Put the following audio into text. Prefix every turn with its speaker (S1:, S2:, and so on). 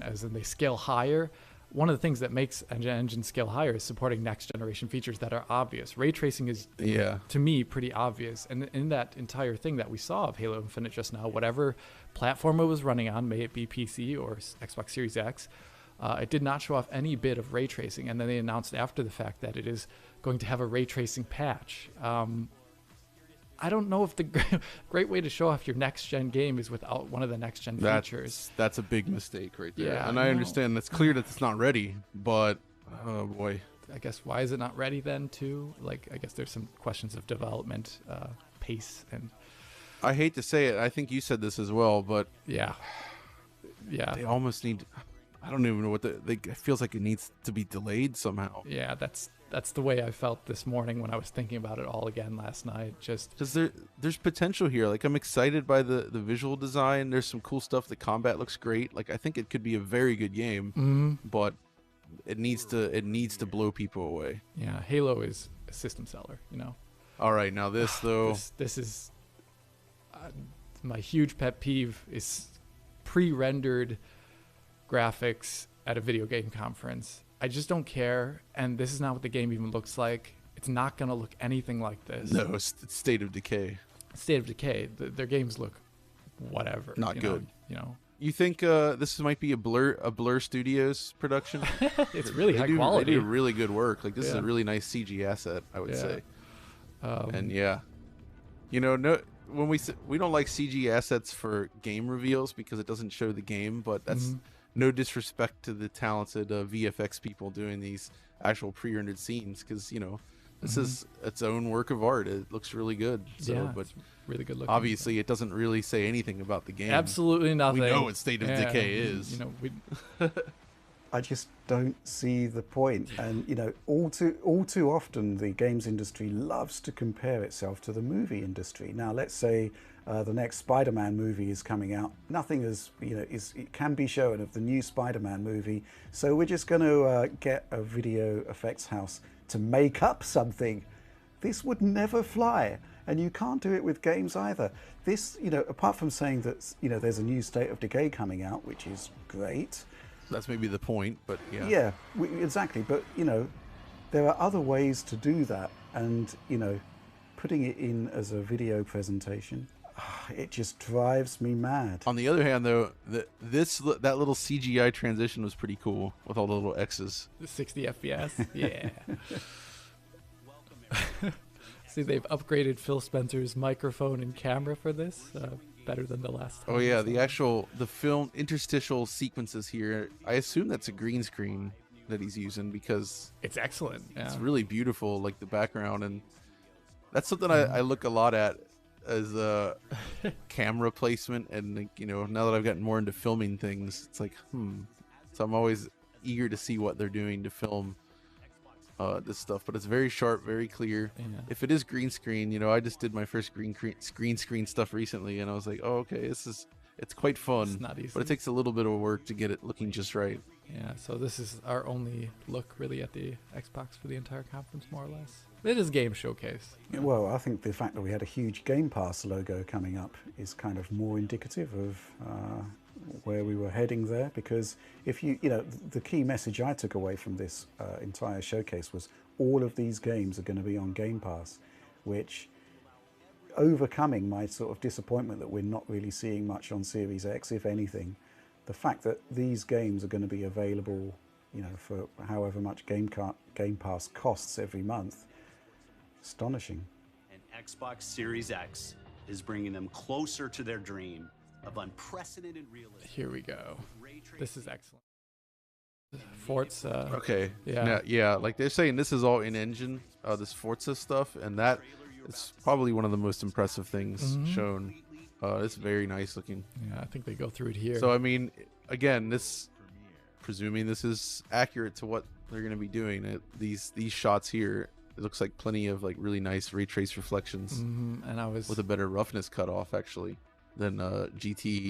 S1: as in they scale higher. One of the things that makes engine scale higher is supporting next generation features that are obvious. Ray tracing is, to me, pretty obvious. And in that entire thing that we saw of Halo Infinite just now, whatever platform it was running on, may it be PC or Xbox Series X, it did not show off any bit of ray tracing. And then they announced after the fact that it is going to have a ray tracing patch. I don't know if the great way to show off your next-gen game is without one of the next-gen features.
S2: That's a big mistake right there.
S1: Yeah,
S2: and I understand it's clear that it's not ready, but oh boy.
S1: I guess why is it not ready then too? Like, I guess there's some questions of development pace. And
S2: I hate to say it, I think you said this as well, but
S1: yeah,
S2: they almost need, I don't even know what it feels like it needs to be delayed somehow.
S1: Yeah, that's the way I felt this morning when I was thinking about it all again last night. Just
S2: because there's potential here. Like, I'm excited by the visual design. There's some cool stuff. The combat looks great. Like, I think it could be a very good game, but it needs to blow people away.
S1: Yeah, Halo is a system seller, you know.
S2: All right, now this though.
S1: This is my huge pet peeve is pre-rendered graphics at a video game conference. I just don't care, and this is not what the game even looks like. It's not going to look anything like this.
S2: No, it's State of Decay.
S1: State of Decay. Their games look whatever.
S2: Not good.
S1: You
S2: think this might be a Blur Studios production?
S1: It's really high quality.
S2: They do really good work. Like, this is a really nice CG asset, I would say. And when we don't like CG assets for game reveals because it doesn't show the game, but that's no disrespect to the talented VFX people doing these actual pre-rendered scenes, because this is its own work of art. It looks really good. So, but
S1: it's really good looking.
S2: Obviously, it doesn't really say anything about the game.
S1: Absolutely nothing.
S2: We know what State of Decay is.
S3: I just don't see the point. And all too often the games industry loves to compare itself to the movie industry. Now, let's say the next Spider-Man movie is coming out. Nothing it can be shown of the new Spider-Man movie. So we're just going to get a video effects house to make up something. This would never fly. And you can't do it with games either. This, apart from saying that, there's a new State of Decay coming out, which is great.
S2: That's maybe the point, but yeah.
S3: Yeah, exactly. But, there are other ways to do that. And, putting it in as a video presentation, it just drives me mad.
S2: On the other hand, though, that little CGI transition was pretty cool with all the little X's.
S1: 60 FPS? Yeah. See, they've upgraded Phil Spencer's microphone and camera for this. Better than the last time.
S2: Oh yeah, the film interstitial sequences here, I assume that's a green screen that he's using, because
S1: it's excellent.
S2: It's really beautiful, like the background, and that's something I look a lot at as camera placement, and now that I've gotten more into filming things, it's like so I'm always eager to see what they're doing to film this stuff, but it's very sharp, very clear. If it is green screen, I just did my first green screen stuff recently, and I was like, oh, okay, it's quite fun.
S1: It's not easy,
S2: but it takes a little bit of work to get it looking just right.
S1: Yeah, so this is our only look really at the Xbox for the entire conference, more or less. It is a game showcase.
S3: Well, I think the fact that we had a huge Game Pass logo coming up is kind of more indicative of where we were heading there, because if the key message I took away from this entire showcase was all of these games are going to be on Game Pass, which, overcoming my sort of disappointment that we're not really seeing much on Series X, if anything, the fact that these games are going to be available, for however much Game Pass costs every month, astonishing.
S4: And Xbox Series X is bringing them closer to their dream of unprecedented realism.
S1: Here we go. This is excellent. Forza.
S2: Okay.
S1: Yeah.
S2: Like they're saying, this is all in engine. This Forza stuff, and that is probably one of the most impressive things shown. It's very nice looking.
S1: Yeah, I think they go through it here.
S2: So I mean, again, presuming this is accurate to what they're going to be doing, these shots here, it looks like plenty of like really nice ray trace reflections,
S1: and I was
S2: with a better roughness cutoff actually than GT